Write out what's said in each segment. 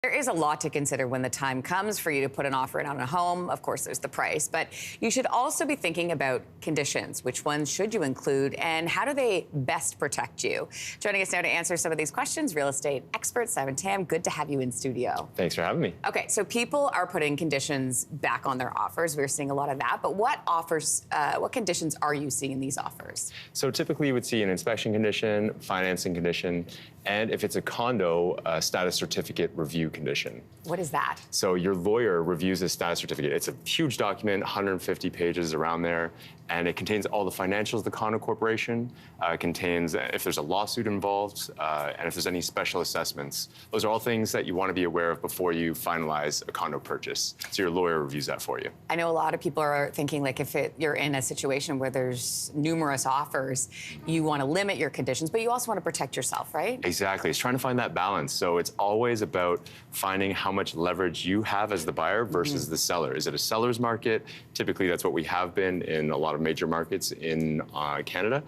There is a lot to consider when the time comes for you to put an offer in on a home. Of course, there's the price, but you should also be thinking about conditions. Which ones should you include, and how do they best protect you? Joining us now to answer some of these questions, real estate expert Simon Tam. Good to have you in studio. Thanks for having me. Okay, so people are putting conditions back on their offers. We're seeing a lot of that, but what conditions are you seeing in these offers? So typically you would see an inspection condition, financing condition, and if it's a condo, a status certificate review condition. What is that? So your lawyer reviews a status certificate. It's a huge document, 150 pages around there, and it contains all the financials of the condo corporation. It contains if there's a lawsuit involved, and if there's any special assessments. Those are all things that you want to be aware of before you finalize a condo purchase. So your lawyer reviews that for you. I know a lot of people are thinking, like, if you're in a situation where there's numerous offers, you want to limit your conditions, but you also want to protect yourself, right? Exactly. It's trying to find that balance. So it's always about finding how much leverage you have as the buyer versus the seller. Is it a seller's market? Typically, that's what we have been in a lot of major markets in Canada.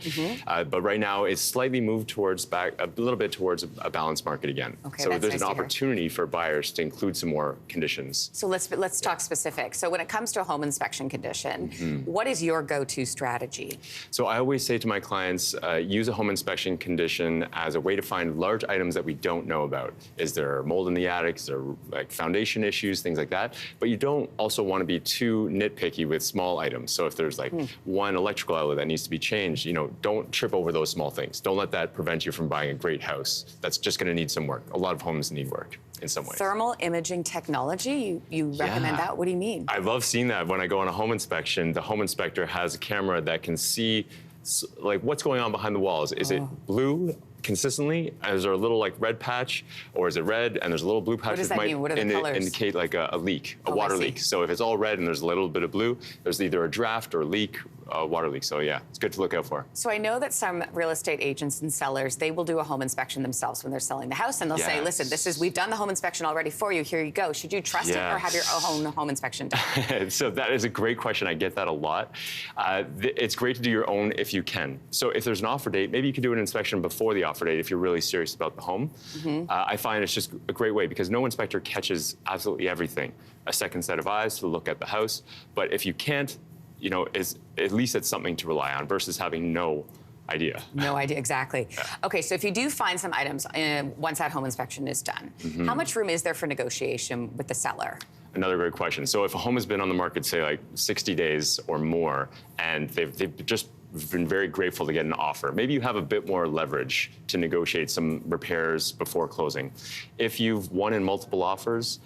But right now, it's slightly moved towards a little bit towards a balanced market again. Okay, so that's there's nice an to hear. opportunity for buyers to include some more conditions. So let's talk specific. So when it comes to a home inspection condition, what is your go-to strategy? So I always say to my clients, use a home inspection condition as a way to find large items that we don't know about. Is there mold in the attic? Is there like foundation issues, things like that? But you don't also want to be too nitpicky with small items. So if there's like one electrical outlet that needs to be changed, don't trip over those small things. Don't let that prevent you from buying a great house. That's just going to need some work. A lot of homes need work in some ways. Thermal imaging technology, you recommend that? What do you mean? I love seeing that. When I go on a home inspection, the home inspector has a camera that can see like what's going on behind the walls. Is it blue consistently? Is there a little like red patch, or is it red and there's a little blue patch? What does that mean? What are the colors? Indicate like a leak, a water leak. So if it's all red and there's a little bit of blue, there's either a draft or leak, water leak. So yeah, it's good to look out for. So I know that some real estate agents and sellers, they will do a home inspection themselves when they're selling the house, and they'll say, listen, we've done the home inspection already for you, here you go. Should you trust it or have your own home inspection done? So that is a great question. I get that a lot. It's great to do your own if you can. So if there's an offer date, maybe you could do an inspection before the offer date if you're really serious about the home. I find it's just a great way because no inspector catches absolutely everything. A second set of eyes to look at the house. But if you can't, at least it's something to rely on versus having no idea. No idea, exactly. Okay, so if you do find some items once that home inspection is done, how much room is there for negotiation with the seller? Another great question. So if a home has been on the market, say like 60 days or more, and they've just been very grateful to get an offer, maybe you have a bit more leverage to negotiate some repairs before closing. If you've won in multiple offers,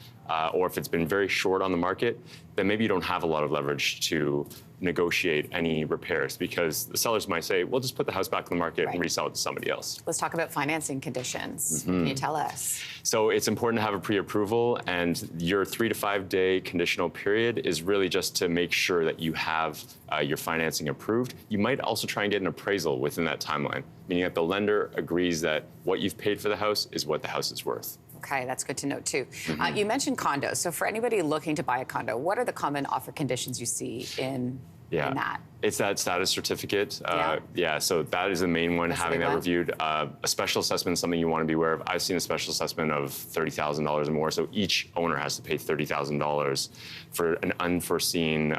or if it's been very short on the market, then maybe you don't have a lot of leverage to negotiate any repairs because the sellers might say, well, just put the house back on the market and resell it to somebody else. Let's talk about financing conditions. Can you tell us? So it's important to have a pre-approval, and your 3 to 5 day conditional period is really just to make sure that you have your financing approved. You might also try and get an appraisal within that timeline, meaning that the lender agrees that what you've paid for the house is what the house is worth. Okay, that's good to know, too. You mentioned condos. So for anybody looking to buy a condo, what are the common offer conditions you see in that? It's that status certificate. So that is the main one, having that reviewed. A special assessment is something you want to be aware of. I've seen a special assessment of $30,000 or more. So each owner has to pay $30,000 for an unforeseen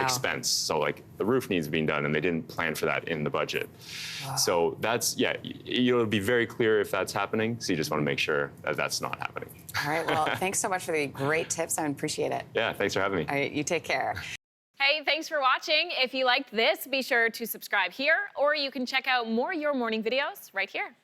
expense. So like the roof needs being done and they didn't plan for that in the budget. So that's, it'll be very clear if that's happening. So you just want to make sure that that's not happening. All right, well, thanks so much for the great tips. I appreciate it. Yeah, thanks for having me. All right, you take care. Hey, thanks for watching. If you liked this, be sure to subscribe here, or you can check out more Your Morning videos right here.